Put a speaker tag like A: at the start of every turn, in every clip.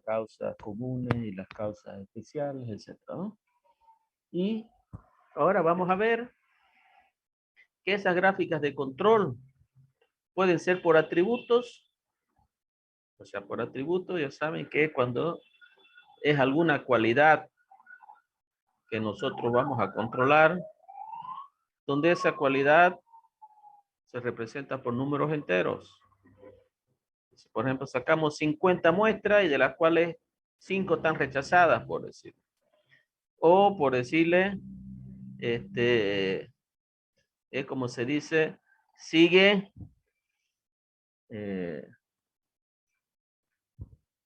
A: causas comunes y las causas especiales, etcétera, ¿no? Y ahora vamos a ver que esas gráficas de control pueden ser por atributos, o sea, por atributos ya saben que cuando es alguna cualidad que nosotros vamos a controlar, donde esa cualidad se representa por números enteros. Por ejemplo, sacamos 50 muestras y de las cuales 5 están rechazadas, por decir. O por decirle, es como se dice, sigue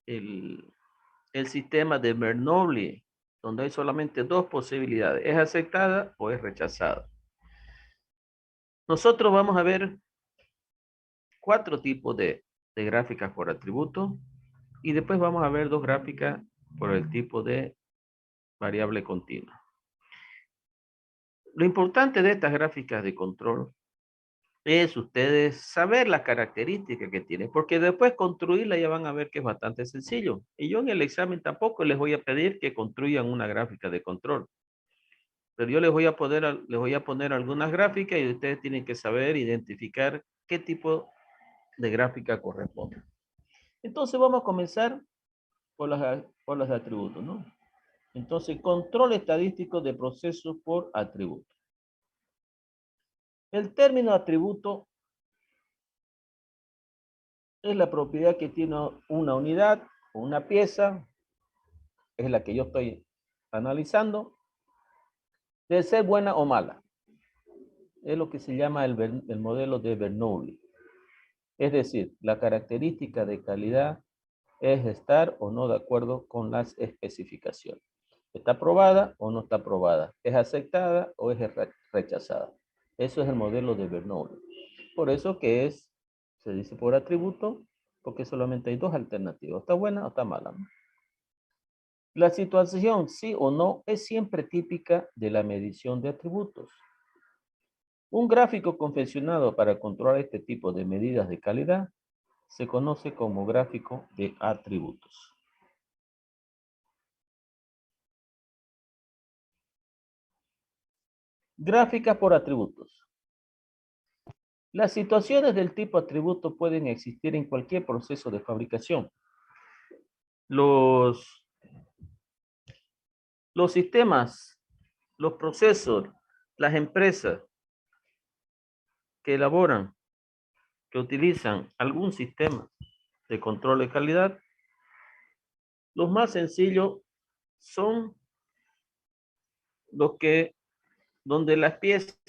A: el, el sistema de Bernoulli, donde hay solamente dos posibilidades, es aceptada o es rechazada. Nosotros vamos a ver 4 tipos de gráficas por atributo y después vamos a ver 2 gráficas por el tipo de variable continua. Lo importante de estas gráficas de control es ustedes saber las características que tienen, porque después construirla ya van a ver que es bastante sencillo. Y yo en el examen tampoco les voy a pedir que construyan una gráfica de control. Pero yo les voy a poner algunas gráficas y ustedes tienen que saber identificar qué tipo de gráfica corresponde. Entonces vamos a comenzar por los atributos, ¿no? Entonces, control estadístico de procesos por atributo. El término atributo es la propiedad que tiene una unidad o una pieza, es la que yo estoy analizando, de ser buena o mala. Es lo que se llama el modelo de Bernoulli. Es decir, la característica de calidad es estar o no de acuerdo con las especificaciones. ¿Está aprobada o no está aprobada? ¿Es aceptada o es rechazada? Eso es el modelo de Bernoulli. Por eso que se dice por atributo, porque solamente hay 2 alternativas. ¿Está buena o está mala? ¿No? La situación sí o no es siempre típica de la medición de atributos. Un gráfico confeccionado para controlar este tipo de medidas de calidad se conoce como gráfico de atributos. Gráficas por atributos. Las situaciones del tipo atributo pueden existir en cualquier proceso de fabricación. Los sistemas, los procesos, las empresas que elaboran, que utilizan algún sistema de control de calidad, los más sencillos son los que, donde las piezas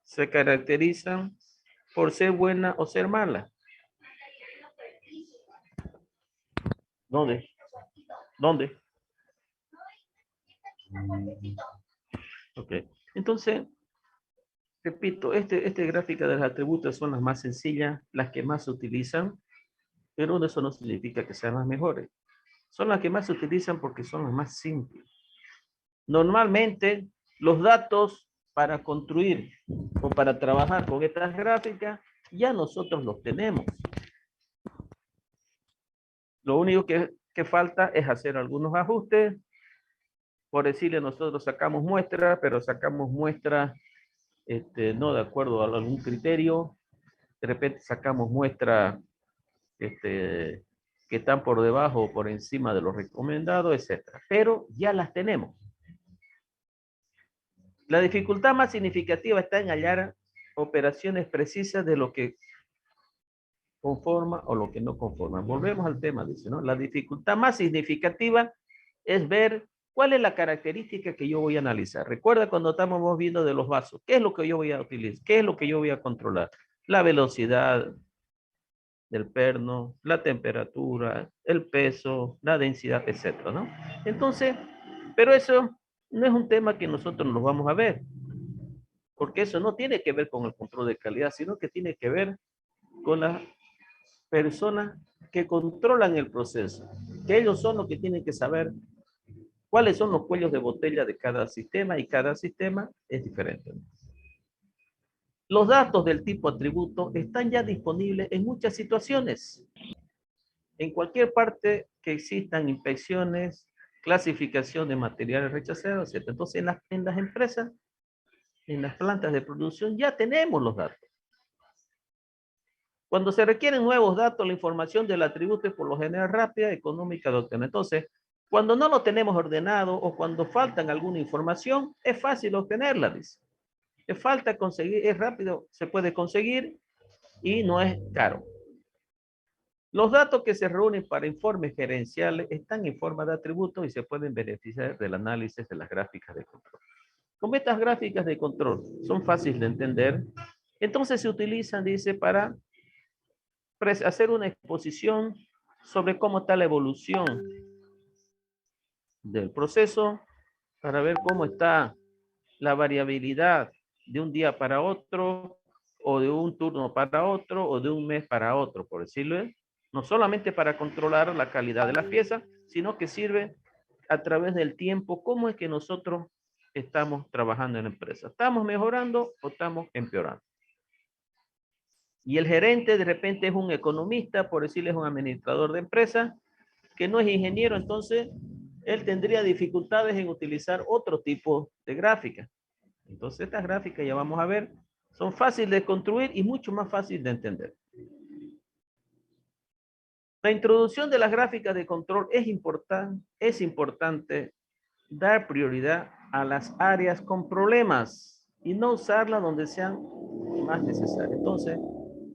A: se caracterizan por ser buenas o ser malas. ¿Dónde? ¿Dónde? Ok. Entonces, repito, este gráfica de los atributos son las más sencillas, las que más se utilizan, pero eso no significa que sean las mejores. Son las que más se utilizan porque son las más simples. Normalmente, los datos para construir o para trabajar con estas gráficas, ya nosotros los tenemos. Lo único que falta es hacer algunos ajustes. Por decirle, nosotros sacamos muestras, pero sacamos muestras no de acuerdo a algún criterio. De repente sacamos muestras que están por debajo o por encima de lo recomendado, etcétera. Pero ya las tenemos. La dificultad más significativa está en hallar operaciones precisas de lo que conforma o lo que no conforma. Volvemos al tema, dice, ¿no? La dificultad más significativa es ver cuál es la característica que yo voy a analizar. Recuerda cuando estamos viendo de los vasos, ¿qué es lo que yo voy a utilizar? ¿Qué es lo que yo voy a controlar? La velocidad del perno, la temperatura, el peso, la densidad, etcétera, ¿no? Entonces, pero eso no es un tema que nosotros nos vamos a ver, porque eso no tiene que ver con el control de calidad, sino que tiene que ver con las personas que controlan el proceso, que ellos son los que tienen que saber cuáles son los cuellos de botella de cada sistema y cada sistema es diferente. Los datos del tipo atributo están ya disponibles en muchas situaciones. En cualquier parte que existan inspecciones, clasificación de materiales rechazados, etc. Entonces, en las empresas, en las plantas de producción, ya tenemos los datos. Cuando se requieren nuevos datos, la información del atributo es por lo general rápida, económica de obtener. Entonces, cuando no lo tenemos ordenado o cuando faltan alguna información, es fácil obtenerla, dice. Es falta conseguir, es rápido, se puede conseguir y no es caro. Los datos que se reúnen para informes gerenciales están en forma de atributos y se pueden beneficiar del análisis de las gráficas de control. Como estas gráficas de control son fáciles de entender, entonces se utilizan, dice, para hacer una exposición sobre cómo está la evolución del proceso, para ver cómo está la variabilidad de un día para otro, o de un turno para otro, o de un mes para otro, por decirlo. No solamente para controlar la calidad de las piezas, sino que sirve a través del tiempo, cómo es que nosotros estamos trabajando en la empresa. ¿Estamos mejorando o estamos empeorando? Y el gerente de repente es un economista, por decirle es un administrador de empresa, que no es ingeniero, entonces él tendría dificultades en utilizar otro tipo de gráfica. Entonces estas gráficas, ya vamos a ver, son fáciles de construir y mucho más fáciles de entender. La introducción de las gráficas de control es importante dar prioridad a las áreas con problemas y no usarlas donde sean más necesarias. Entonces,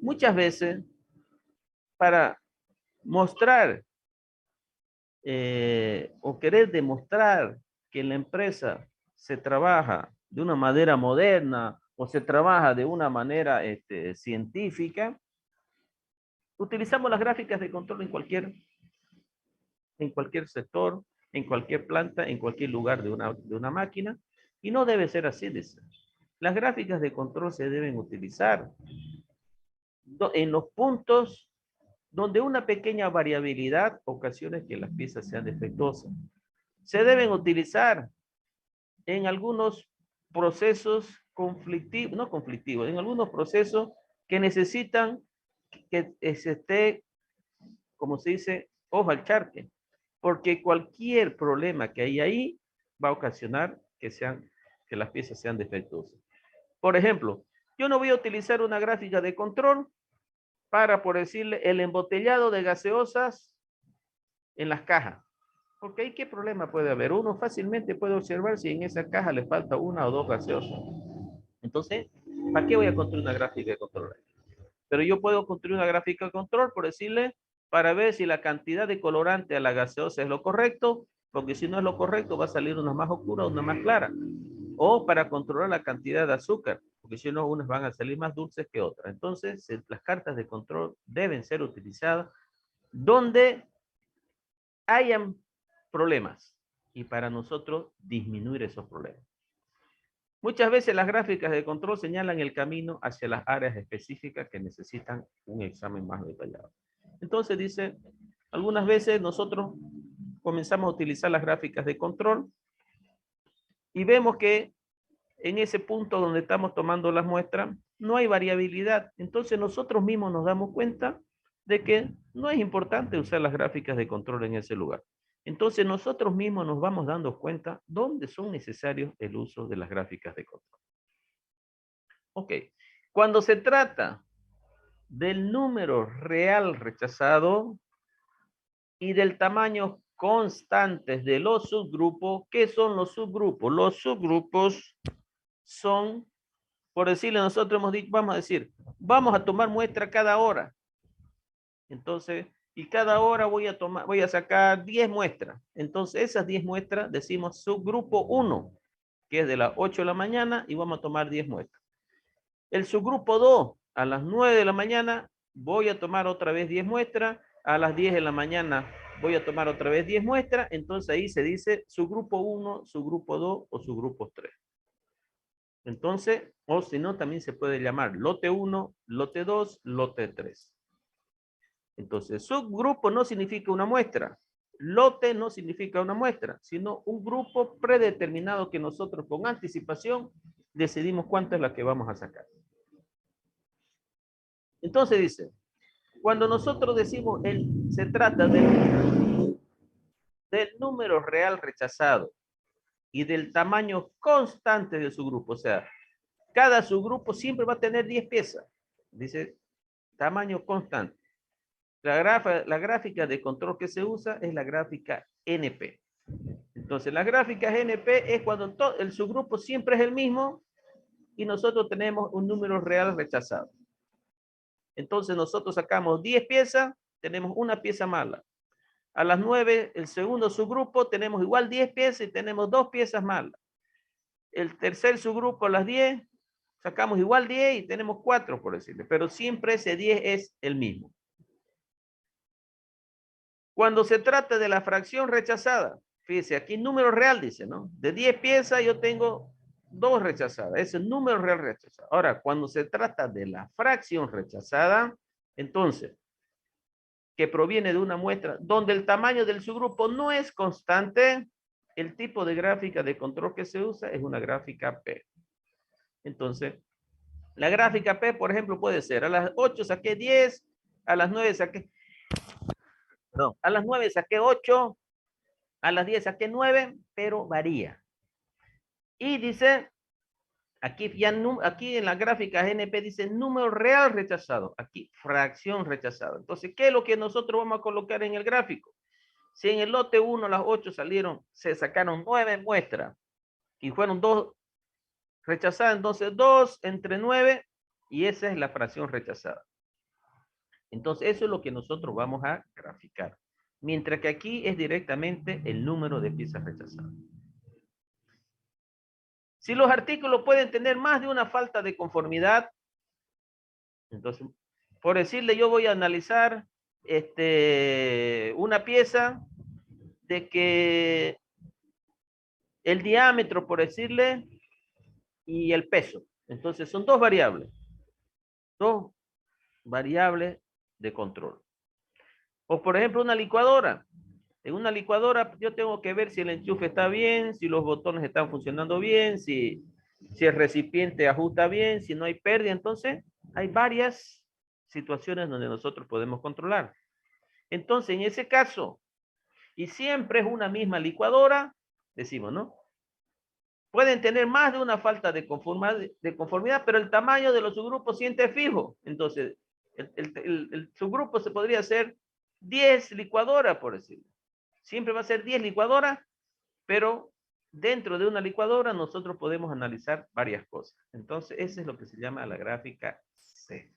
A: muchas veces, para mostrar o querer demostrar que en la empresa se trabaja de una manera moderna o se trabaja de una manera científica, utilizamos las gráficas de control en cualquier sector, en cualquier planta, en cualquier lugar de una máquina, y no debe ser así. Las gráficas de control se deben utilizar en los puntos donde una pequeña variabilidad ocasiona que las piezas sean defectuosas. Se deben utilizar en algunos procesos conflictivos, no conflictivos, en algunos procesos que necesitan que se esté, como se dice, ojo al charque, porque cualquier problema que hay ahí va a ocasionar que las piezas sean defectuosas. Por ejemplo, yo no voy a utilizar una gráfica de control para, por decirle, el embotellado de gaseosas en las cajas. Porque ahí, ¿qué problema puede haber? Uno fácilmente puede observar si en esa caja le falta una o dos gaseosas. Entonces, ¿para qué voy a construir una gráfica de control? Pero yo puedo construir una gráfica de control, por decirle, para ver si la cantidad de colorante a la gaseosa es lo correcto, porque si no es lo correcto va a salir una más oscura o una más clara. O para controlar la cantidad de azúcar, porque si no, unas van a salir más dulces que otras. Entonces, las cartas de control deben ser utilizadas donde hayan problemas y para nosotros disminuir esos problemas. Muchas veces las gráficas de control señalan el camino hacia las áreas específicas que necesitan un examen más detallado. Entonces dice, algunas veces nosotros comenzamos a utilizar las gráficas de control y vemos que en ese punto donde estamos tomando las muestras no hay variabilidad. Entonces nosotros mismos nos damos cuenta de que no es importante usar las gráficas de control en ese lugar. Entonces nosotros mismos nos vamos dando cuenta dónde son necesarios el uso de las gráficas de control. Ok, cuando se trata del número real rechazado y del tamaño constantes de los subgrupos, ¿qué son los subgrupos? Los subgrupos son, por decirle, nosotros hemos dicho, vamos a decir, vamos a tomar muestra cada hora. Entonces, y cada hora voy a sacar 10 muestras. Entonces, esas 10 muestras decimos subgrupo 1, que es de las 8 de la mañana y vamos a tomar 10 muestras. El subgrupo 2, a las 9 de la mañana voy a tomar otra vez 10 muestras. A las 10 de la mañana voy a tomar otra vez 10 muestras. Entonces ahí se dice subgrupo 1, subgrupo 2 o subgrupo 3. Entonces, o si no, también se puede llamar lote 1, lote 2, lote 3. Entonces, subgrupo no significa una muestra. Lote no significa una muestra, sino un grupo predeterminado que nosotros con anticipación decidimos cuánta es la que vamos a sacar. Entonces dice, Cuando nosotros decimos se trata del número real rechazado y del tamaño constante de su grupo, o sea, cada subgrupo siempre va a tener 10 piezas. Dice tamaño constante. La gráfica de control que se usa es la gráfica NP. Entonces, la gráfica NP es cuando el subgrupo siempre es el mismo y nosotros tenemos un número real rechazado. Entonces, nosotros sacamos 10 piezas, tenemos una pieza mala. A las 9, el segundo subgrupo, tenemos igual 10 piezas y tenemos 2 piezas malas. El tercer subgrupo, a las 10, sacamos igual 10 y tenemos 4, por decirle. Pero siempre ese 10 es el mismo. Cuando se trata de la fracción rechazada, fíjese, aquí número real dice, ¿no? De 10 piezas yo tengo 2 rechazadas. Es el número real rechazado. Ahora, cuando se trata de la fracción rechazada, entonces, que proviene de una muestra donde el tamaño del subgrupo no es constante, el tipo de gráfica de control que se usa es una gráfica P. Entonces, la gráfica P, por ejemplo, puede ser a las 8 saqué 10, a las 9 saqué, perdón, a las 9 saqué 8, a las 10 saqué 9, pero varía. Y dice, aquí en la gráfica GNP dice número real rechazado, aquí fracción rechazada. Entonces, ¿qué es lo que nosotros vamos a colocar en el gráfico? Si en el lote 1 las 8 se sacaron 9 muestras y fueron 2 rechazadas, entonces 2 entre 9 y esa es la fracción rechazada. Entonces, eso es lo que nosotros vamos a graficar. Mientras que aquí es directamente el número de piezas rechazadas. Si los artículos pueden tener más de una falta de conformidad, entonces, por decirle, yo voy a analizar una pieza de que el diámetro, por decirle, y el peso. Entonces, son dos variables de control. O, por ejemplo, una licuadora. En una licuadora yo tengo que ver si el enchufe está bien, si los botones están funcionando bien, si el recipiente ajusta bien, si no hay pérdida. Entonces, hay varias situaciones donde nosotros podemos controlar. Entonces, en ese caso, y siempre es una misma licuadora, decimos, ¿no? Pueden tener más de una falta de conformidad, pero el tamaño de los subgrupos siempre es fijo. Entonces, el subgrupo se podría hacer 10 licuadoras, por decirlo. Siempre va a ser 10 licuadoras, pero dentro de una licuadora nosotros podemos analizar varias cosas. Entonces, eso es lo que se llama la gráfica C.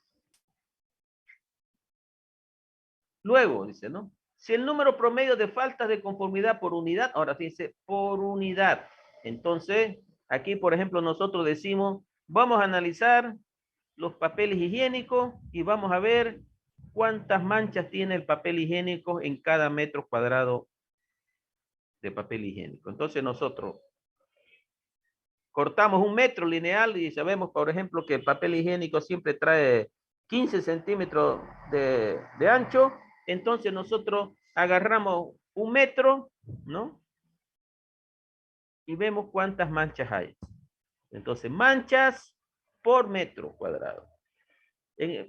A: Luego, dice, ¿no? Si el número promedio de faltas de conformidad por unidad, ahora fíjense, por unidad. Entonces, aquí, por ejemplo, nosotros decimos, vamos a analizar los papeles higiénicos y vamos a ver cuántas manchas tiene el papel higiénico en cada metro cuadrado de papel higiénico. Entonces nosotros cortamos un metro lineal y sabemos, por ejemplo, que el papel higiénico siempre trae 15 centímetros de ancho. Entonces nosotros agarramos un metro, ¿no? Y vemos cuántas manchas hay. Entonces, manchas por metro cuadrado.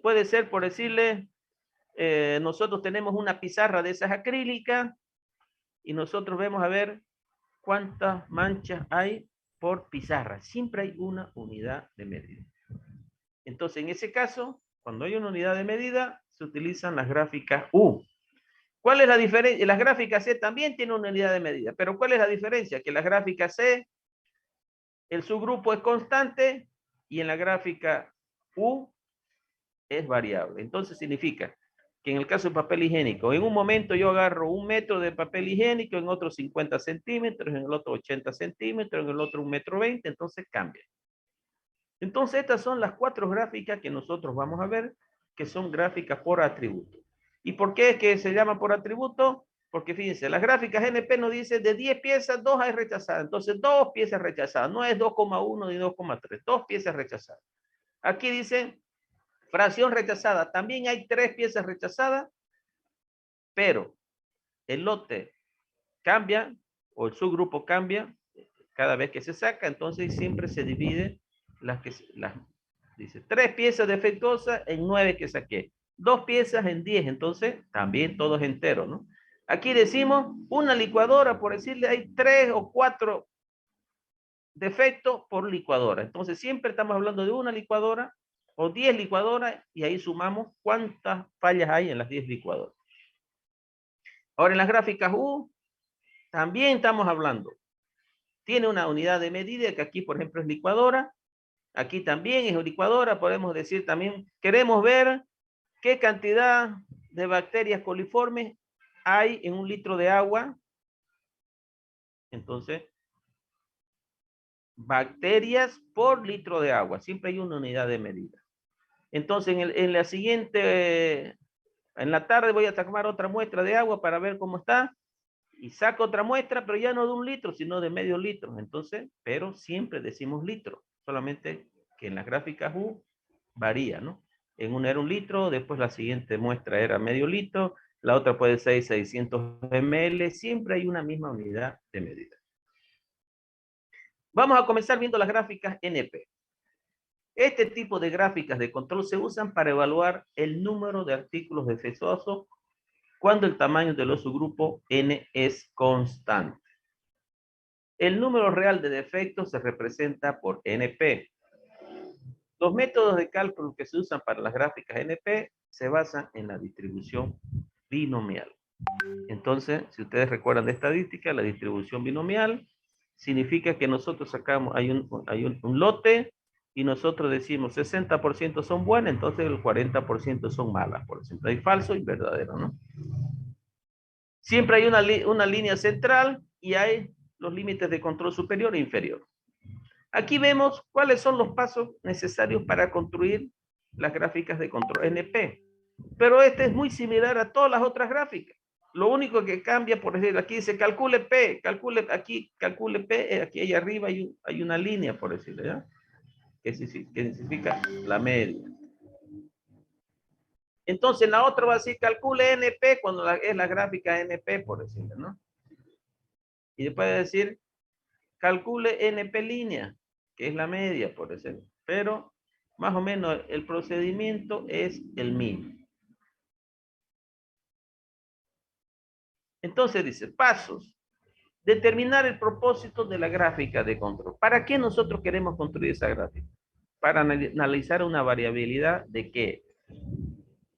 A: Puede ser, por decirle, nosotros tenemos una pizarra de esas acrílicas y nosotros vemos a ver cuántas manchas hay por pizarra. Siempre hay una unidad de medida. Entonces, en ese caso, cuando hay una unidad de medida, se utilizan las gráficas U. ¿Cuál es la diferencia? Las gráficas C también tienen una unidad de medida, pero ¿cuál es la diferencia? Que la gráfica C, el subgrupo es constante y en la gráfica U es variable. Entonces significa que en el caso del papel higiénico, en un momento yo agarro un metro de papel higiénico, en otro 50 centímetros, en el otro 80 centímetros, en el otro 1,20 m, entonces cambia. Entonces estas son las 4 gráficas que nosotros vamos a ver, que son gráficas por atributo. ¿Y por qué es que se llama por atributo? Porque fíjense, las gráficas NP nos dice de 10 piezas, 2 hay rechazadas. Entonces 2 piezas rechazadas, no es 2,1 ni 2,3, 2 piezas rechazadas. Aquí dice fracción rechazada, también hay 3 piezas rechazadas, pero el lote cambia o el subgrupo cambia cada vez que se saca, entonces siempre se divide dice 3 piezas defectuosas en 9 que saqué. 2 piezas en 10, entonces también todos enteros, ¿no? Aquí decimos una licuadora, por decirle, hay 3 o 4 defectos por licuadora. Entonces siempre estamos hablando de una licuadora o 10 licuadoras y ahí sumamos cuántas fallas hay en las 10 licuadoras. Ahora en las gráficas U también estamos hablando. Tiene una unidad de medida que aquí, por ejemplo, es licuadora. Aquí también es licuadora. Podemos decir también, queremos ver qué cantidad de bacterias coliformes hay en 1 litro de agua. Entonces, bacterias por litro de agua. Siempre hay una unidad de medida. Entonces, en la siguiente, en la tarde voy a tomar otra muestra de agua para ver cómo está. Y saco otra muestra, pero ya no de 1 litro, sino de medio litro. Entonces, pero siempre decimos litro. Solamente que en las gráficas U varía, ¿no? En una era 1 litro, después la siguiente muestra era medio litro, la otra puede ser 600 ml. Siempre hay una misma unidad de medida. Vamos a comenzar viendo las gráficas NP. Este tipo de gráficas de control se usan para evaluar el número de artículos defectuosos cuando el tamaño de los subgrupos N es constante. El número real de defectos se representa por NP. Los métodos de cálculo que se usan para las gráficas NP se basan en la distribución binomial. Entonces, si ustedes recuerdan de estadística, la distribución binomial significa que nosotros sacamos, hay un lote y nosotros decimos 60% son buenas, entonces el 40% son malas. Por ejemplo, hay falso y verdadero, ¿no? Siempre hay una línea central y hay los límites de control superior e inferior. Aquí vemos cuáles son los pasos necesarios para construir las gráficas de control NP. Pero este es muy similar a todas las otras gráficas. Lo único que cambia, por ejemplo, aquí dice calcule P, calcule P, aquí ahí arriba hay una línea, por decirlo, ¿ya? Que significa la media. Entonces, en la otra va a decir calcule NP cuando es la gráfica NP, por decirlo, ¿no? Y después de decir calcule NP línea, que es la media, por decirlo. Pero, más o menos, el procedimiento es el mismo. Entonces dice, pasos. Determinar el propósito de la gráfica de control. ¿Para qué nosotros queremos construir esa gráfica? Para analizar una variabilidad de qué.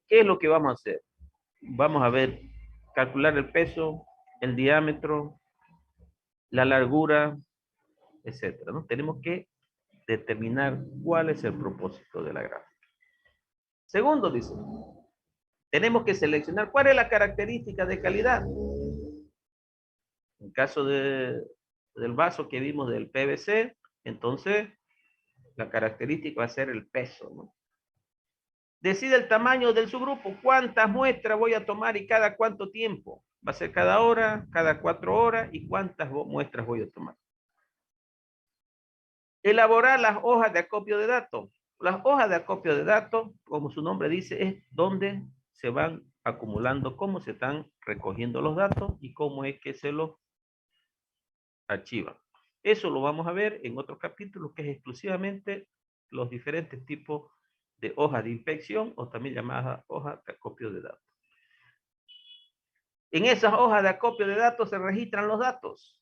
A: ¿Qué es lo que vamos a hacer? Vamos a ver, calcular el peso, el diámetro, la largura, etcétera, ¿no? Tenemos que determinar cuál es el propósito de la gráfica. Segundo, dice, tenemos que seleccionar cuál es la característica de calidad. En caso del vaso que vimos del PVC, entonces la característica va a ser el peso, ¿no? Decide el tamaño del subgrupo, cuántas muestras voy a tomar y cada cuánto tiempo. Va a ser cada hora, cada 4 horas y cuántas muestras voy a tomar. Elaborar las hojas de acopio de datos. Las hojas de acopio de datos, como su nombre dice, es donde se van acumulando, cómo se están recogiendo los datos y cómo es que se los archivan. Eso lo vamos a ver en otro capítulo que es exclusivamente los diferentes tipos de hojas de inspección o también llamadas hojas de acopio de datos. En esas hojas de acopio de datos se registran los datos.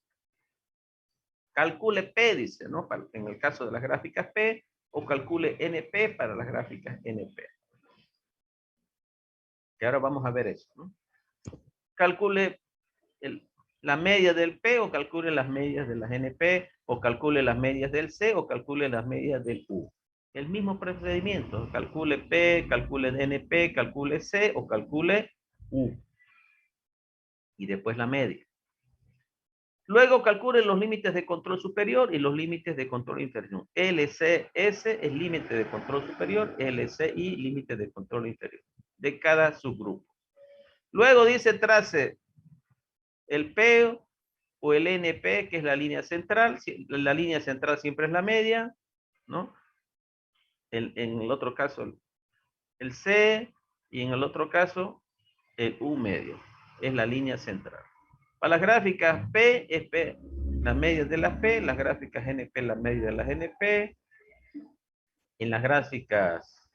A: Calcule P, dice, ¿no? En el caso de las gráficas P, o calcule NP para las gráficas NP. Que ahora vamos a ver eso, ¿no? Calcule la media del P o calcule las medias de las NP o calcule las medias del C o calcule las medias del U. El mismo procedimiento, calcule P, calcule NP, calcule C o calcule U. Y después la media. Luego calcule los límites de control superior y los límites de control inferior. LCS es límite de control superior, LCI límite de control inferior de cada subgrupo. Luego dice trace el P o el NP, que es la línea central. La línea central siempre es la media, ¿no? En el otro caso el C y en el otro caso el U medio. Es la línea central. Para las gráficas P es P, las medias de las P, las gráficas NP, las medias de las NP. En las gráficas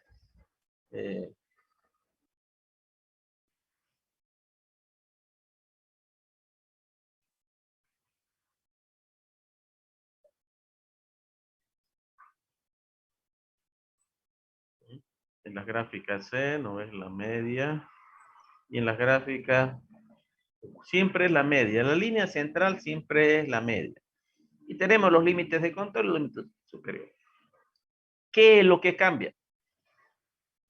A: En las gráficas C no es la media. Y en las gráficas siempre es la media. La línea central siempre es la media. Y tenemos los límites de control y los límites superiores. ¿Qué es lo que cambia?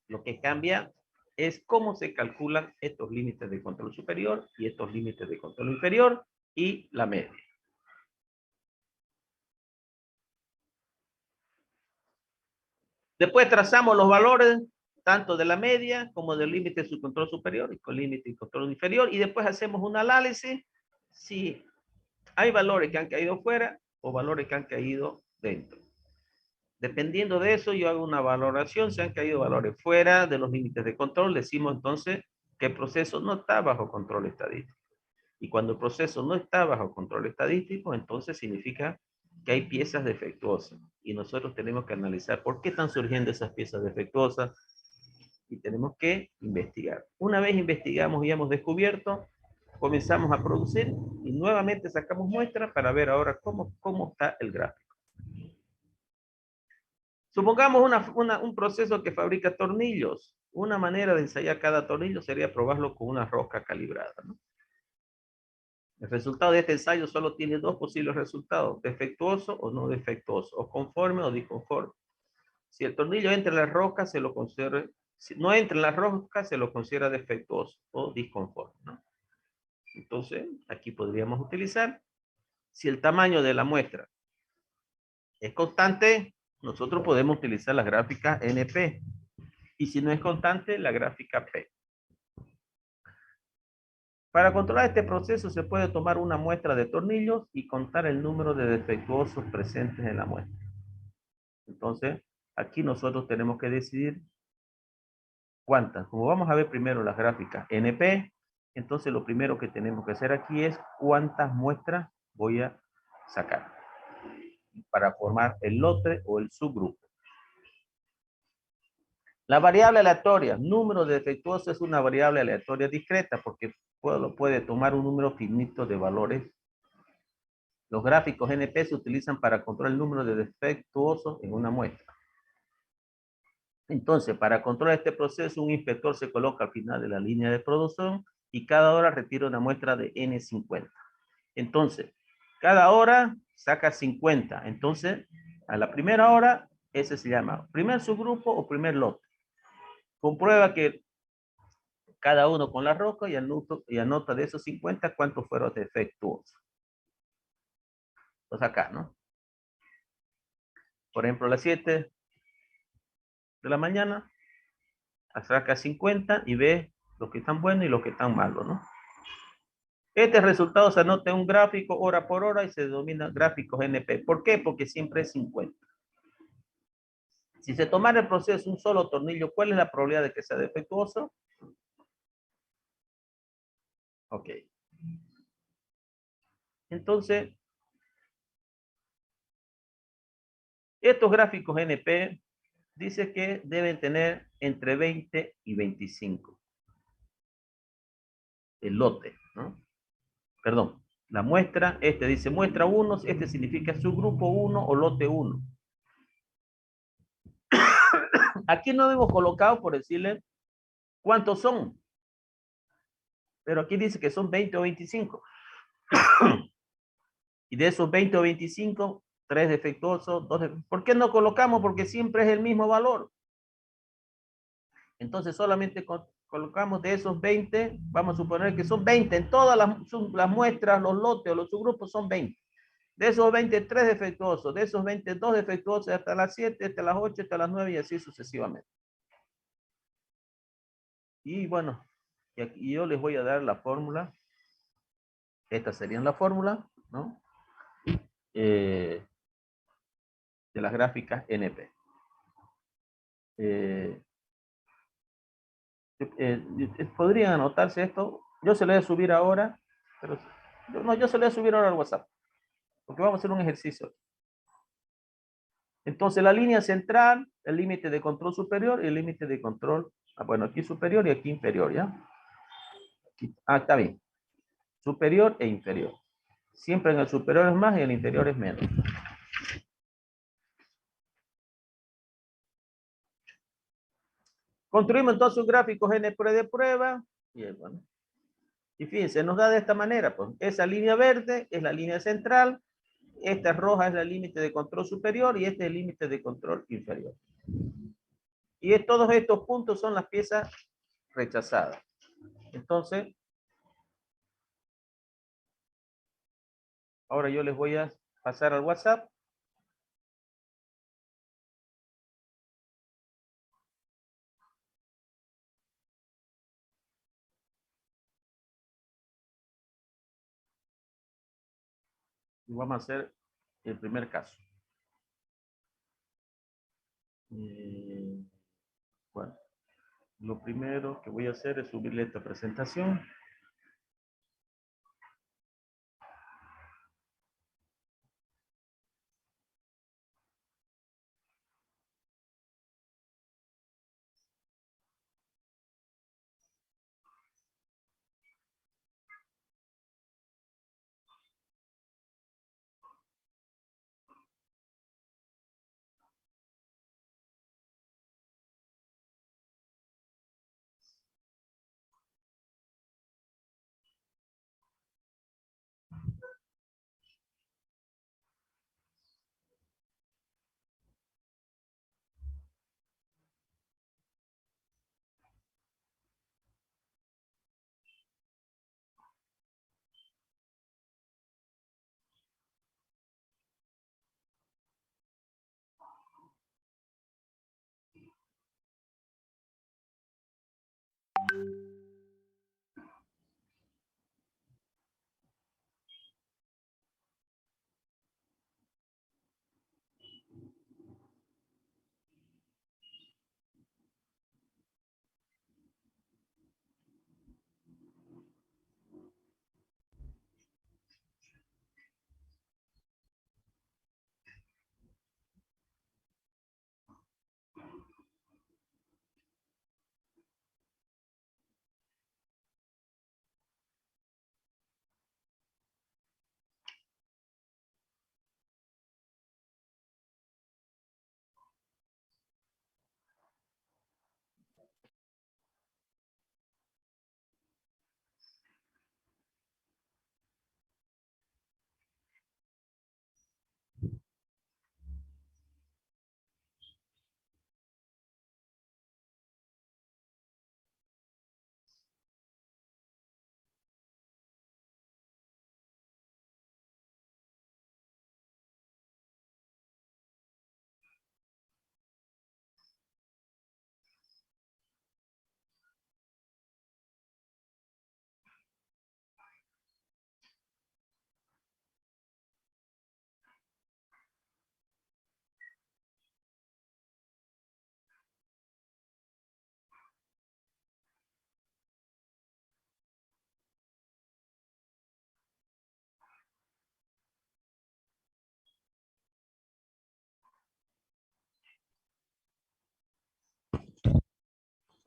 A: Lo que cambia es cómo se calculan estos límites de control superior y estos límites de control inferior y la media. Después trazamos los valores tanto de la media como del límite de su control superior y con límite de control inferior y después hacemos un análisis si hay valores que han caído fuera o valores que han caído dentro. Dependiendo de eso, yo hago una valoración. Si han caído valores fuera de los límites de control, decimos entonces que el proceso no está bajo control estadístico. Y cuando el proceso no está bajo control estadístico, entonces significa que hay piezas defectuosas. Y nosotros tenemos que analizar por qué están surgiendo esas piezas defectuosas y tenemos que investigar. Una vez investigamos y hemos descubierto, comenzamos a producir y nuevamente sacamos muestras para ver ahora cómo está el gráfico. Supongamos un proceso que fabrica tornillos. Una manera de ensayar cada tornillo sería probarlo con una rosca calibrada, ¿no? El resultado de este ensayo solo tiene dos posibles resultados, defectuoso o no defectuoso, o conforme o disconforme. Si el tornillo entra en la rosca, se lo considera, si no entra en la rosca, se lo considera defectuoso o disconforme, ¿no? Entonces, aquí podríamos utilizar, si el tamaño de la muestra es constante, nosotros podemos utilizar la gráfica NP. Y si no es constante, la gráfica P. Para controlar este proceso se puede tomar una muestra de tornillos y contar el número de defectuosos presentes en la muestra. Entonces, aquí nosotros tenemos que decidir cuántas. Como vamos a ver primero las gráficas NP, entonces lo primero que tenemos que hacer aquí es cuántas muestras voy a sacar para formar el lote o el subgrupo. La variable aleatoria, número de defectuosos, es una variable aleatoria discreta porque puede tomar un número finito de valores. Los gráficos NP se utilizan para controlar el número de defectuosos en una muestra. Entonces, para controlar este proceso, un inspector se coloca al final de la línea de producción y cada hora retira una muestra de N50. Entonces, cada hora saca 50. Entonces, a la primera hora, ese se llama primer subgrupo o primer lote. Comprueba que cada uno con la rosca y anota de esos 50 cuántos fueron defectuosos. Entonces acá, ¿no? Por ejemplo, a las 7 de la mañana, saca 50 y ve los que están buenos y los que están malos, ¿no? Este resultado se anota en un gráfico hora por hora y se denomina gráficos NP. ¿Por qué? Porque siempre es 50. Si se tomara el proceso un solo tornillo, ¿cuál es la probabilidad de que sea defectuoso? Ok. Entonces, estos gráficos NP dice que deben tener entre 20 y 25. El lote, ¿no? Perdón, la muestra, este dice muestra 1, este significa subgrupo 1 o lote 1. Aquí no hemos colocado por decirle cuántos son, pero aquí dice que son 20 o 25. Y de esos 20 o 25, 3 defectuosos, 2 defectuosos. ¿Por qué no colocamos? Porque siempre es el mismo valor. Entonces solamente colocamos de esos 20, vamos a suponer que son 20, en todas las muestras, los lotes o los subgrupos son 20. De esos 20, 3 defectuosos, de esos 20, 2 defectuosos, hasta las 7, hasta las 8, hasta las 9 y así sucesivamente. Y bueno, y aquí yo les voy a dar la fórmula. Esta sería la fórmula, ¿no? De las gráficas NP. Podrían anotarse esto. Yo se lo voy a subir ahora, pero no, yo se lo voy a subir ahora al WhatsApp, porque vamos a hacer un ejercicio. Entonces, la línea central, el límite de control superior y el límite de control, bueno, aquí superior y aquí inferior, ¿ya? Aquí, está bien. Superior e inferior. Siempre en el superior es más y en el inferior es menos. Construimos entonces un gráfico GNP de prueba. Y bueno. Y fíjense, nos da de esta manera, pues esa línea verde es la línea central, esta roja es la límite de control superior y este es el límite de control inferior. Y todos estos puntos son las piezas rechazadas. Entonces, ahora yo les voy a pasar al WhatsApp. Y vamos a hacer el primer caso. Bueno, lo primero que voy a hacer es subirle esta presentación.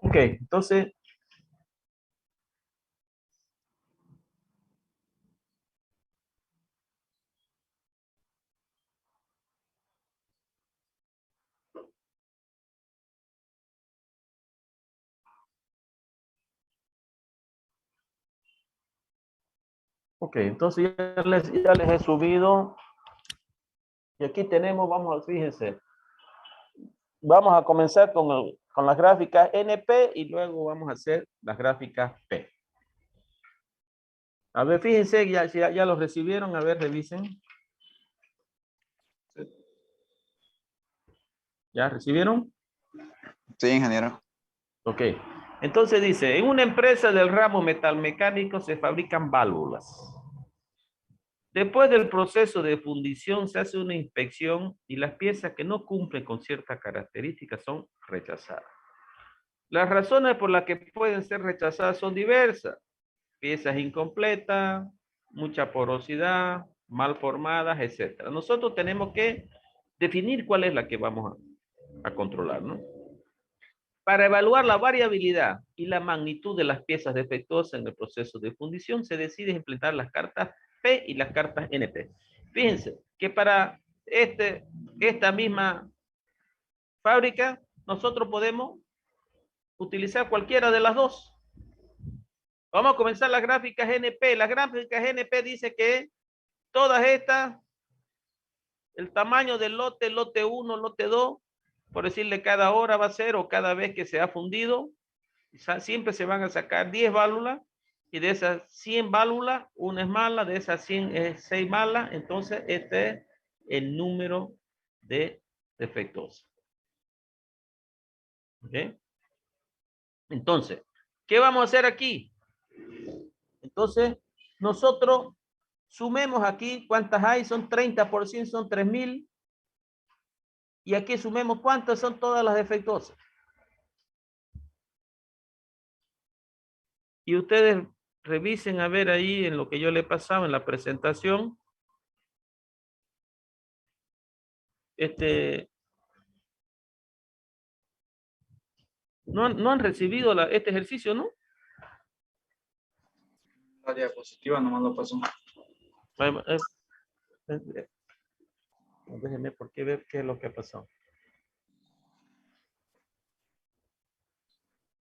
A: Ok, entonces, ya les he subido. Y aquí tenemos, fíjense, vamos a comenzar con las gráficas NP y luego vamos a hacer las gráficas P. A ver, fíjense, ya los recibieron, a ver, revisen. ¿Ya recibieron?
B: Sí, ingeniero.
A: Ok. Entonces dice, en una empresa del ramo metalmecánico se fabrican válvulas. Después del proceso de fundición se hace una inspección y las piezas que no cumplen con ciertas características son rechazadas. Las razones por las que pueden ser rechazadas son diversas. Piezas incompletas, mucha porosidad, mal formadas, etc. Nosotros tenemos que definir cuál es la que vamos a controlar, ¿no? Para evaluar la variabilidad y la magnitud de las piezas defectuosas en el proceso de fundición, se decide implementar las cartas P y las cartas NP. Fíjense que para esta misma fábrica, nosotros podemos utilizar cualquiera de las dos. Vamos a comenzar las gráficas GNP. Las gráficas GNP dice que todas estas, el tamaño del lote 1, lote 2, por decirle cada hora va a ser o cada vez que se ha fundido, siempre se van a sacar 10 válvulas y de esas 100 válvulas, una es mala, de esas 100 es 6 malas, entonces este es el número de defectuosas. ¿Ok? Entonces, ¿qué vamos a hacer aquí? Entonces, nosotros sumemos aquí cuántas hay, son 30%, son 3.000. Y aquí sumemos cuántas son todas las defectuosas. Y ustedes revisen a ver ahí en lo que yo le pasaba en la presentación. No han recibido este ejercicio, ¿no?
B: La diapositiva nomás lo pasó.
A: Déjenme por qué ver qué es lo que ha pasado.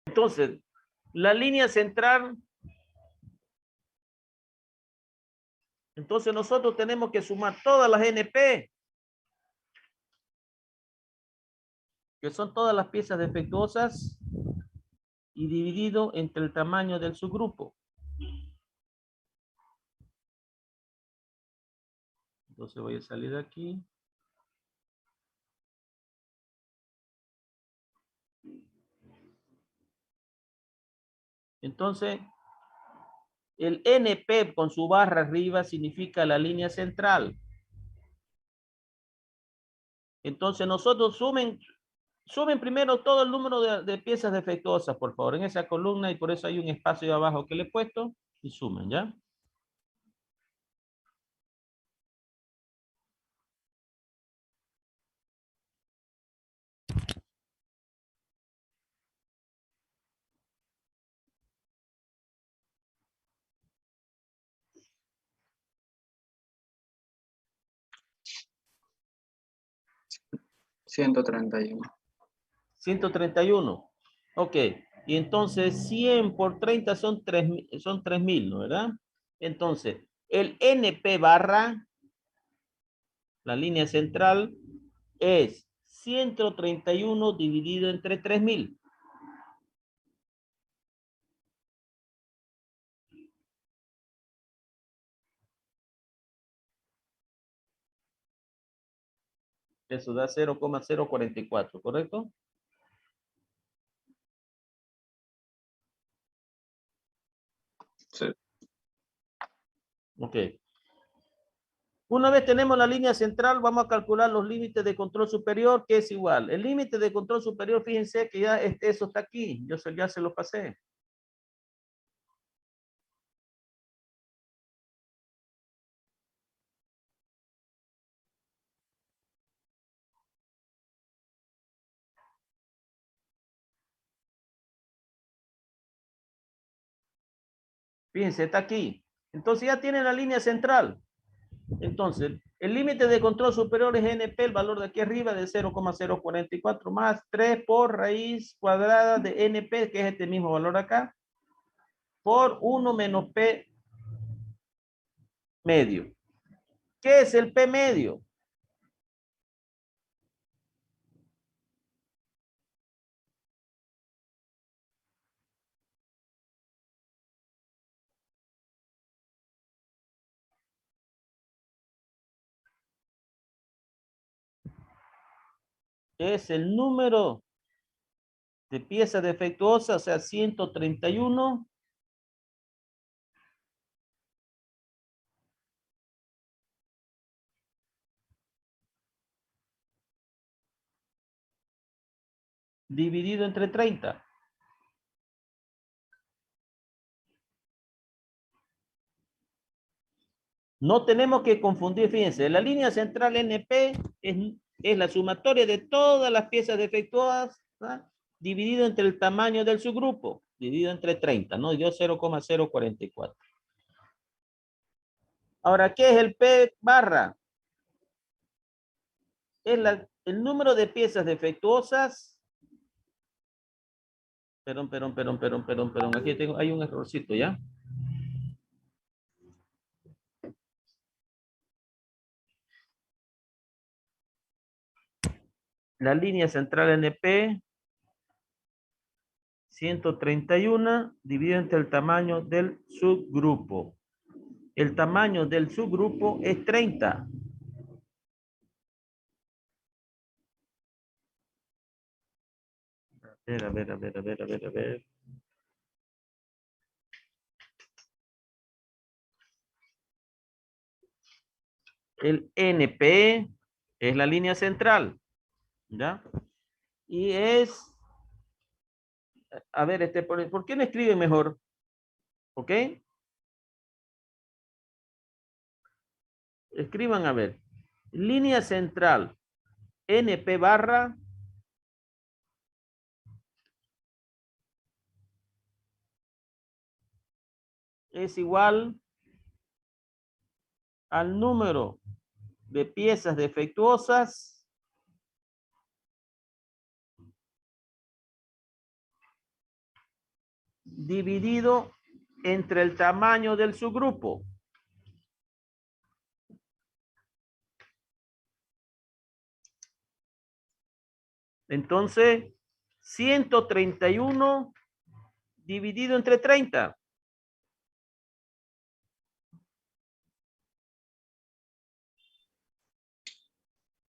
A: Entonces, la línea central. Entonces nosotros tenemos que sumar todas las NP, que son todas las piezas defectuosas, y dividido entre el tamaño del subgrupo. Entonces voy a salir de aquí. Entonces, el NP con su barra arriba significa la línea central. Entonces nosotros sumen primero todo el número de piezas defectuosas, por favor, en esa columna, y por eso hay un espacio abajo que le he puesto, y sumen, ¿ya?
B: $131.
A: 131. Ok. Y entonces 100 por 30 son 3.000, ¿no? ¿Verdad? Entonces, el NP barra, la línea central, es 131 dividido entre 3.000. Eso da 0,044, ¿correcto?
B: Sí.
A: Ok. Una vez tenemos la línea central, vamos a calcular los límites de control superior, que es igual. El límite de control superior, fíjense que ya eso está aquí. Yo ya se lo pasé. Fíjense, está aquí. Entonces ya tienen la línea central. Entonces, el límite de control superior es NP, el valor de aquí arriba de 0,044 más 3 por raíz cuadrada de NP, que es este mismo valor acá, por 1 menos P medio. ¿Qué es el P medio? Es el número de piezas defectuosas, o sea, 131 dividido entre 30. No tenemos que confundir, fíjense, la línea central NP es la sumatoria de todas las piezas defectuosas, ¿no? Dividido entre el tamaño del subgrupo, dividido entre 30, ¿no? Dio 0,044. Ahora, ¿qué es el P barra? Es el número de piezas defectuosas Perdón. Aquí tengo, hay un errorcito, ¿ya? La línea central NP 131 dividido entre el tamaño del subgrupo. El tamaño del subgrupo es 30. A ver. El NP es la línea central, ¿ya? Y es, a ver, ¿por qué no escribe mejor? ¿Ok? Escriban, a ver. Línea central, NP barra es igual al número de piezas defectuosas dividido entre el tamaño del subgrupo. Entonces, 131 dividido entre 30.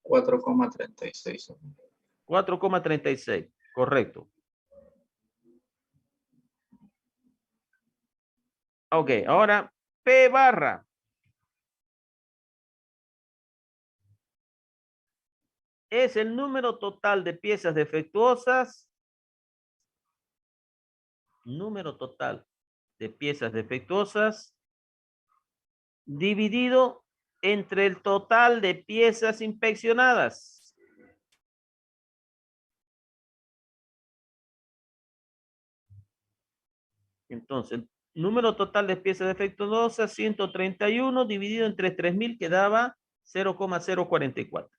B: 4,36.
A: 4,36. Correcto. Ok, ahora P barra es el número total de piezas defectuosas. Número total de piezas defectuosas dividido entre el total de piezas inspeccionadas. Entonces, el número total de piezas defectuosas, 131 dividido entre 3000 quedaba 0,044.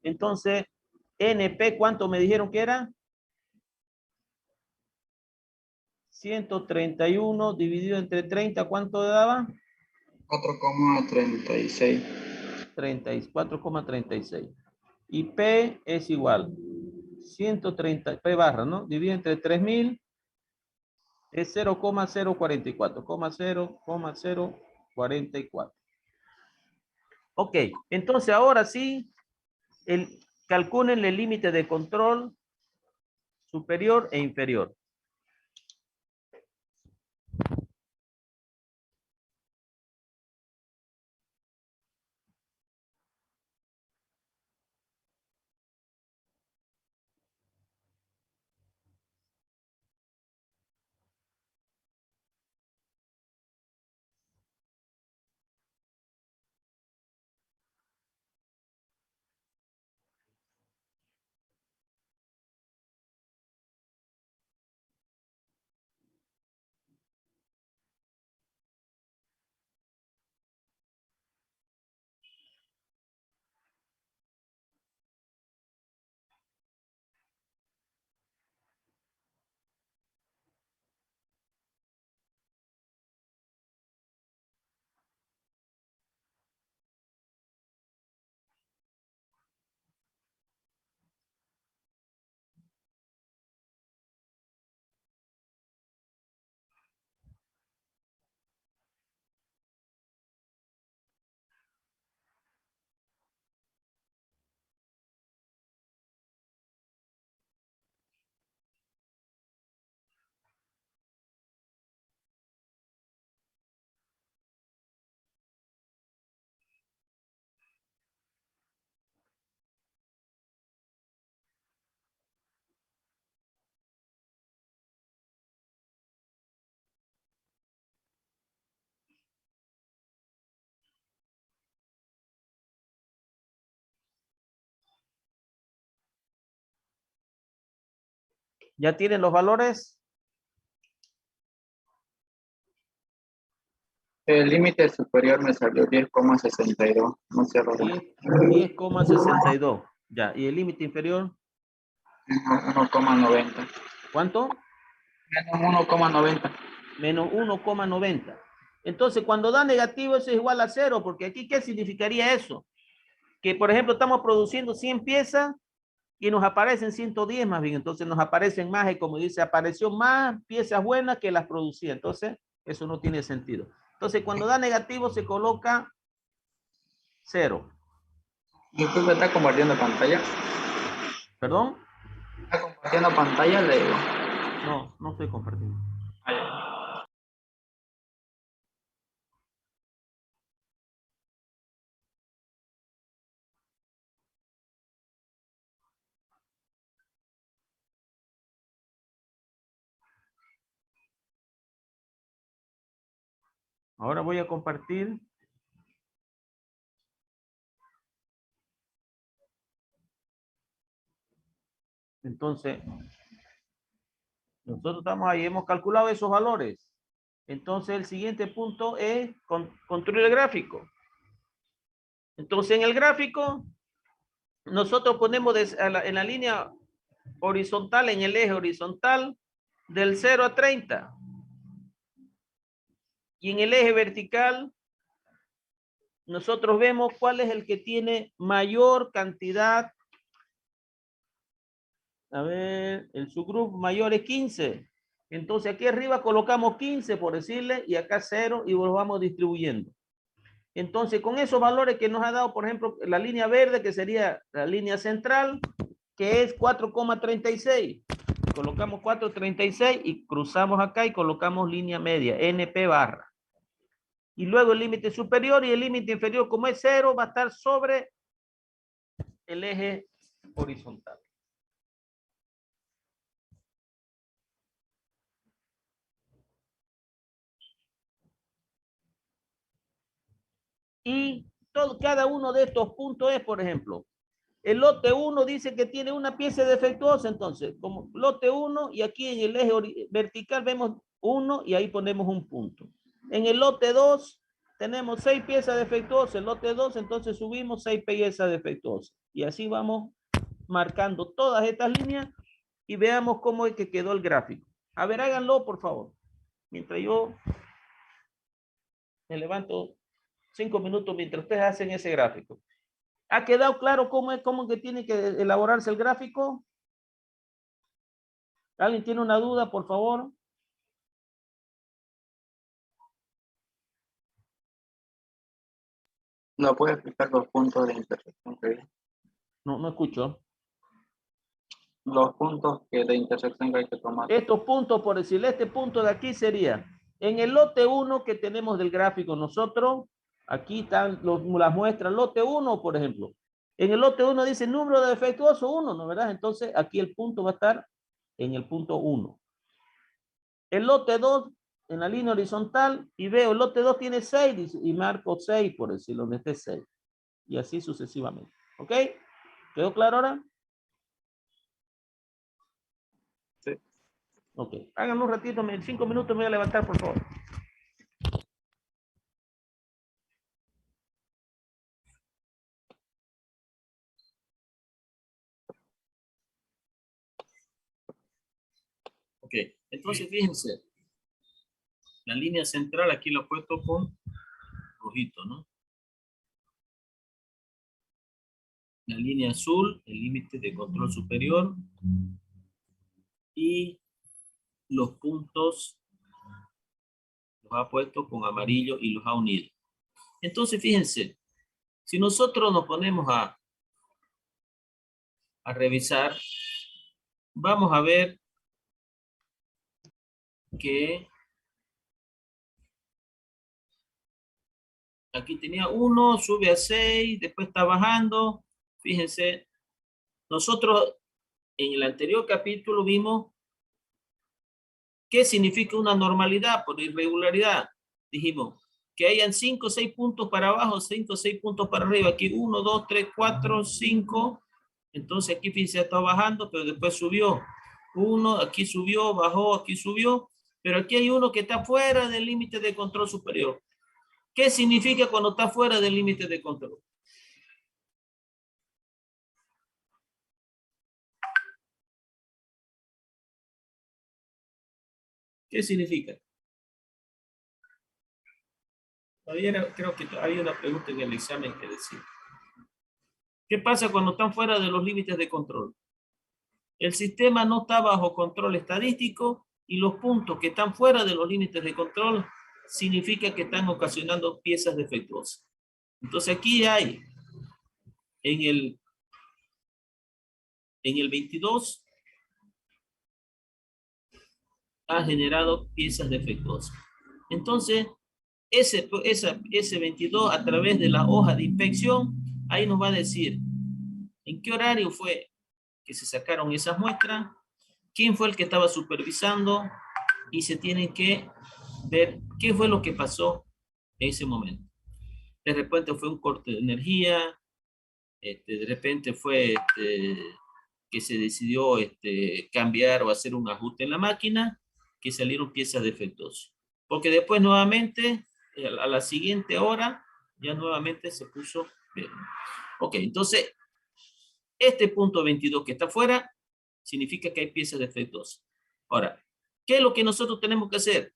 A: Entonces, NP, ¿cuánto me dijeron que era? 131 dividido entre 30, ¿cuánto daba?
B: 4,36.
A: 34,36. Y P es igual. 130, P barra, ¿no? Dividido entre 3000 es 0,044. 0,044. Ok, entonces ahora sí, calculen el límite de control superior e inferior. ¿Ya tienen los valores?
B: El límite superior me salió 10,62. No sé,
A: 10,62. Ya, ¿y el límite inferior?
B: 1,90.
A: ¿Cuánto?
B: Menos 1,90.
A: Menos 1,90. Entonces, cuando da negativo, eso es igual a 0, porque aquí, ¿qué significaría eso? Que, por ejemplo, estamos produciendo 100 piezas y nos aparecen 110 más bien. Entonces, nos aparecen más, y como dice, apareció más piezas buenas que las producía. Entonces, eso no tiene sentido. Entonces, cuando da negativo, se coloca 0.
B: YouTube está compartiendo pantalla.
A: ¿Perdón?
B: Está compartiendo pantalla, le digo.
A: No, no estoy compartiendo. Ahora voy a compartir. Entonces, nosotros estamos ahí, hemos calculado esos valores. Entonces, el siguiente punto es construir el gráfico. Entonces, en el gráfico, nosotros ponemos en la línea horizontal, en el eje horizontal, del 0 a 30. Y en el eje vertical, nosotros vemos cuál es el que tiene mayor cantidad. A ver, el subgrupo mayor es 15. Entonces aquí arriba colocamos 15 por decirle, y acá 0 y lo vamos distribuyendo. Entonces con esos valores que nos ha dado, por ejemplo, la línea verde, que sería la línea central, que es 4,36. Colocamos 4,36 y cruzamos acá y colocamos línea media, NP barra. Y luego el límite superior y el límite inferior, como es 0, va a estar sobre el eje horizontal. Y cada uno de estos puntos es, por ejemplo, el lote 1 dice que tiene una pieza defectuosa, entonces, como lote 1, y aquí en el eje vertical vemos 1 y ahí ponemos un punto. En el lote 2 tenemos 6 piezas defectuosas, el lote 2, entonces subimos 6 piezas defectuosas. Y así vamos marcando todas estas líneas y veamos cómo es que quedó el gráfico. A ver, háganlo, por favor. Mientras yo me levanto 5 minutos mientras ustedes hacen ese gráfico. ¿Ha quedado claro cómo que tiene que elaborarse el gráfico? ¿Alguien tiene una duda, por favor?
B: ¿No puede explicar los puntos de intersección que hay?
A: No escucho.
B: Los puntos de intersección que hay que tomar.
A: Estos puntos, por decirle, este punto de aquí sería, en el lote 1 que tenemos del gráfico nosotros, aquí están las muestras, lote 1, por ejemplo. En el lote 1 dice número de defectuoso 1, ¿no verdad? Entonces aquí el punto va a estar en el punto 1. El lote 2 en la línea horizontal y veo el lote 2 tiene 6 y marco 6 por decirlo, donde esté 6. Y así sucesivamente. ¿Ok? ¿Quedó claro ahora?
B: Sí.
A: Ok. Háganlo un ratito, en 5 minutos me voy a levantar, por favor. Ok. Entonces, fíjense. La línea central aquí lo he puesto con rojito, ¿no? La línea azul, el límite de control superior. Y los puntos los ha puesto con amarillo y los ha unido. Entonces, fíjense, si nosotros nos ponemos a revisar, vamos a ver que aquí tenía 1, sube a 6, después está bajando. Fíjense, nosotros en el anterior capítulo vimos qué significa una normalidad por irregularidad. Dijimos que hayan 5 o 6 puntos para abajo, 5 o 6 puntos para arriba. Aquí 1, 2, 3, 4, 5. Entonces aquí fíjense, está bajando, pero después subió. 1, aquí subió, bajó, aquí subió. Pero aquí hay uno que está fuera del límite de control superior. ¿Qué significa cuando está fuera del límite de control? ¿Qué significa? Creo que había una pregunta en el examen que decía. ¿Qué pasa cuando están fuera de los límites de control? El sistema no está bajo control estadístico y los puntos que están fuera de los límites de control significa que están ocasionando piezas defectuosas. Entonces aquí hay en el 22 ha generado piezas defectuosas. Entonces, ese 22 a través de la hoja de inspección, ahí nos va a decir en qué horario fue que se sacaron esas muestras, quién fue el que estaba supervisando y se tiene que ver qué fue lo que pasó en ese momento. De repente fue un corte de energía, de repente fue que se decidió cambiar o hacer un ajuste en la máquina, que salieron piezas defectuosas. Porque después nuevamente, a la siguiente hora, ya nuevamente se puso bien. Ok, entonces, este punto 22 que está afuera, significa que hay piezas defectuosas. Ahora, ¿qué es lo que nosotros tenemos que hacer?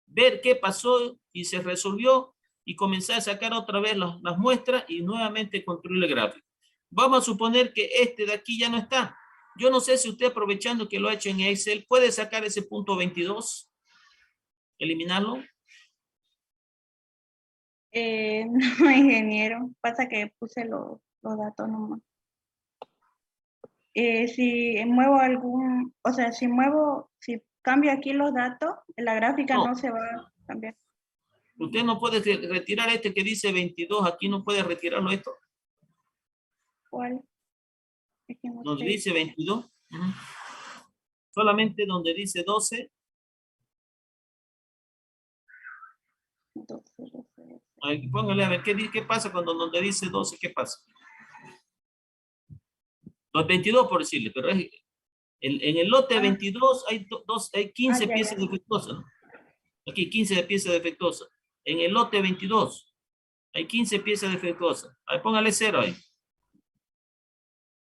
A: Ver qué pasó y se resolvió y comenzar a sacar otra vez las muestras y nuevamente construir el gráfico. Vamos a suponer que este de aquí ya no está. Yo no sé si usted, aprovechando que lo ha hecho en Excel, puede sacar ese punto 22, eliminarlo.
C: No, ingeniero. Pasa que puse los datos nomás. Si muevo o sea, si cambio aquí los datos, la gráfica no se va a cambiar.
A: Usted no puede retirar este que dice 22, aquí no puede retirarlo esto.
C: ¿Cuál? Es que no
A: Donde
C: sé.
A: dice 22. Solamente donde dice 12.
C: 12.
A: Póngale a ver, ¿qué pasa cuando donde dice 12? ¿Qué pasa? Los 22 por decirle, pero en el lote 22 hay 15 piezas defectuosas, ¿no? Aquí 15 piezas defectuosas. En el lote 22 hay 15 piezas defectuosas. Ahí póngale 0 ahí.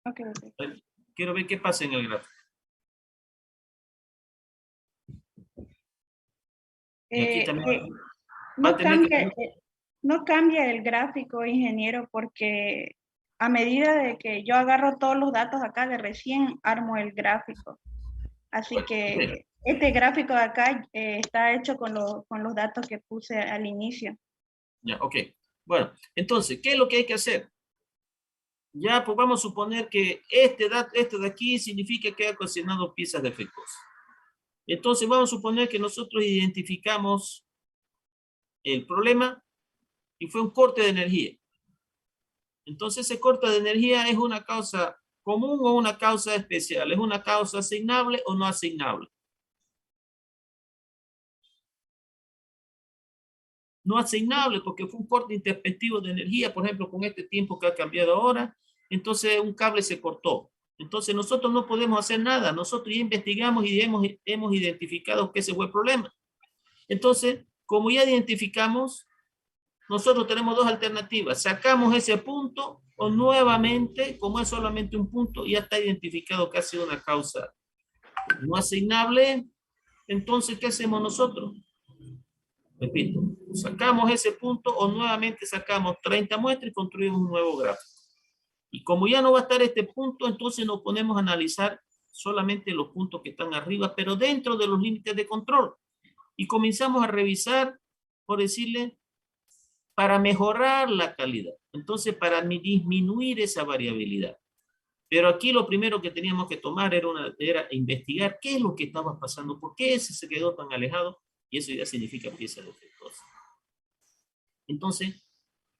C: Ok.
A: Quiero ver qué pasa en el gráfico. Y aquí también
C: no cambia el gráfico, ingeniero, porque a medida de que yo agarro todos los datos acá, de recién armo el gráfico. Así que este gráfico de acá está hecho con los datos que puse al inicio.
A: Ya, ok. Bueno, entonces, ¿qué es lo que hay que hacer? Ya, pues vamos a suponer que este de aquí significa que ha ocasionado piezas defectuosas. Entonces, vamos a suponer que nosotros identificamos el problema y fue un corte de energía. Entonces, ese corte de energía es una causa común o una causa especial. ¿Es una causa asignable o no asignable? No asignable porque fue un corte intempestivo de energía, por ejemplo, con este tiempo que ha cambiado ahora. Entonces, un cable se cortó. Entonces, nosotros no podemos hacer nada. Nosotros ya investigamos y hemos identificado que ese fue el problema. Entonces, como ya identificamos, nosotros tenemos dos alternativas. Sacamos ese punto o nuevamente, como es solamente un punto, ya está identificado que ha sido una causa no asignable. Entonces, ¿qué hacemos nosotros? Repito, sacamos ese punto o nuevamente sacamos 30 muestras y construimos un nuevo gráfico. Y como ya no va a estar este punto, entonces nos ponemos a analizar solamente los puntos que están arriba, pero dentro de los límites de control. Y comenzamos a revisar, por decirle, para mejorar la calidad. Entonces, para disminuir esa variabilidad. Pero aquí lo primero que teníamos que tomar era investigar qué es lo que estaba pasando, por qué ese se quedó tan alejado, y eso ya significa pieza defectuosa. Entonces,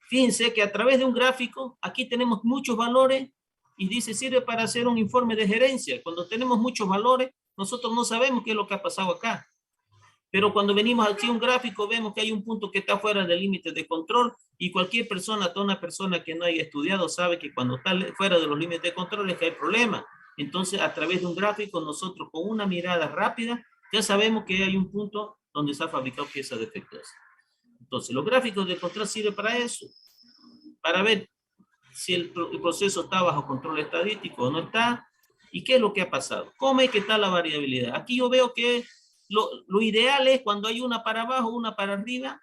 A: fíjense que a través de un gráfico, aquí tenemos muchos valores y dice, sirve para hacer un informe de gerencia. Cuando tenemos muchos valores, nosotros no sabemos qué es lo que ha pasado acá. Pero cuando venimos aquí a un gráfico, vemos que hay un punto que está fuera del límite de control y cualquier persona, toda una persona que no haya estudiado, sabe que cuando está fuera de los límites de control es que hay problema. Entonces, a través de un gráfico, nosotros con una mirada rápida, ya sabemos que hay un punto donde se ha fabricado piezas defectuosas. Entonces, los gráficos de control sirven para eso, para ver si el proceso está bajo control estadístico o no está, y qué es lo que ha pasado, cómo es que está la variabilidad. Aquí yo veo que lo ideal es cuando hay una para abajo, una para arriba,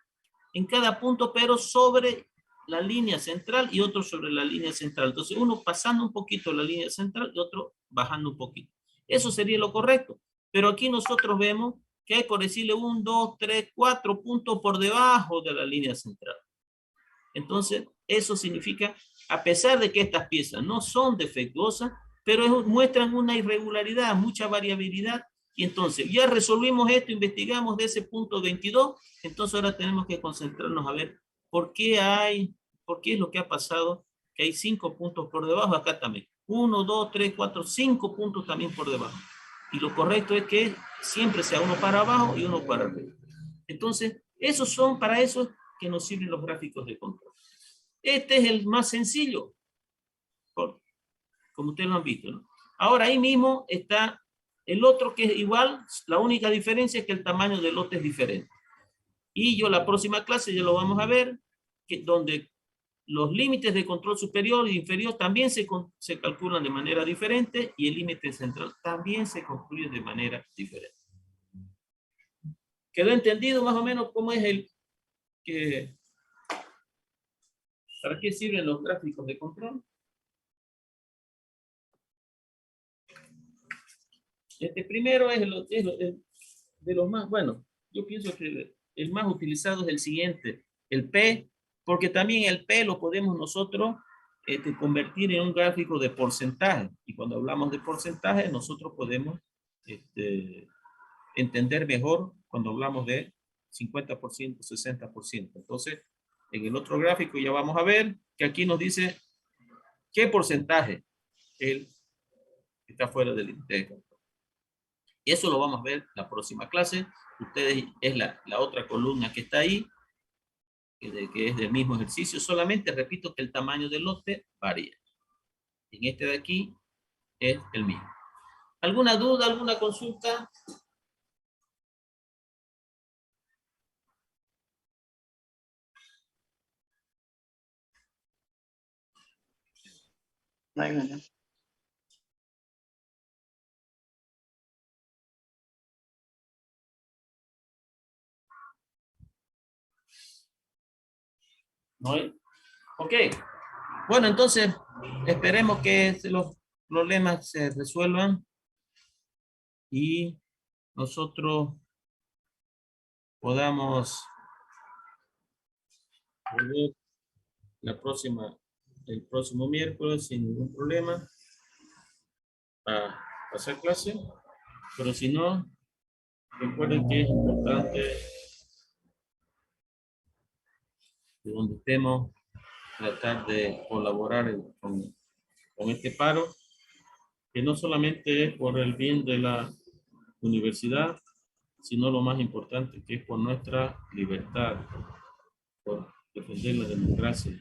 A: en cada punto, pero sobre la línea central y otro sobre la línea central. Entonces, uno pasando un poquito la línea central y otro bajando un poquito. Eso sería lo correcto. Pero aquí nosotros vemos que hay, por decirle, 1, 2, 3, 4 puntos por debajo de la línea central. Entonces, eso significa, a pesar de que estas piezas no son defectuosas, pero muestran una irregularidad, mucha variabilidad. Y entonces, ya resolvimos esto, investigamos de ese punto 22, entonces ahora tenemos que concentrarnos a ver por qué es lo que ha pasado, que hay 5 puntos por debajo, acá también. 1, 2, 3, 4, 5 puntos también por debajo. Y lo correcto es que siempre sea uno para abajo y uno para arriba. Entonces, para eso que nos sirven los gráficos de control. Este es el más sencillo, como ustedes lo han visto, ¿no? Ahora ahí mismo está el otro que es igual, la única diferencia es que el tamaño del lote es diferente. Y yo la próxima clase ya lo vamos a ver, donde los límites de control superior e inferior también se calculan de manera diferente y el límite central también se construye de manera diferente. ¿Quedó entendido más o menos cómo es para qué sirven los gráficos de control? Primero es de los más, bueno, yo pienso que el más utilizado es el siguiente, el P, porque también el P lo podemos nosotros convertir en un gráfico de porcentaje. Y cuando hablamos de porcentaje, nosotros podemos entender mejor cuando hablamos de 50%, 60%. Entonces, en el otro gráfico ya vamos a ver que aquí nos dice qué porcentaje está fuera del límite de control. Y eso lo vamos a ver la próxima clase. Ustedes, es la otra columna que está ahí, que es del mismo ejercicio. Solamente repito que el tamaño del lote varía. En este de aquí es el mismo. ¿Alguna duda, alguna consulta?
B: No hay nada.
A: ¿No hay? Ok. Bueno, entonces esperemos que los problemas se resuelvan y nosotros podamos volver el próximo miércoles sin ningún problema a hacer clase. Pero si no, recuerden que es importante que donde estemos tratar de colaborar con este paro, que no solamente es por el bien de la universidad, sino lo más importante que es por nuestra libertad, por defender la democracia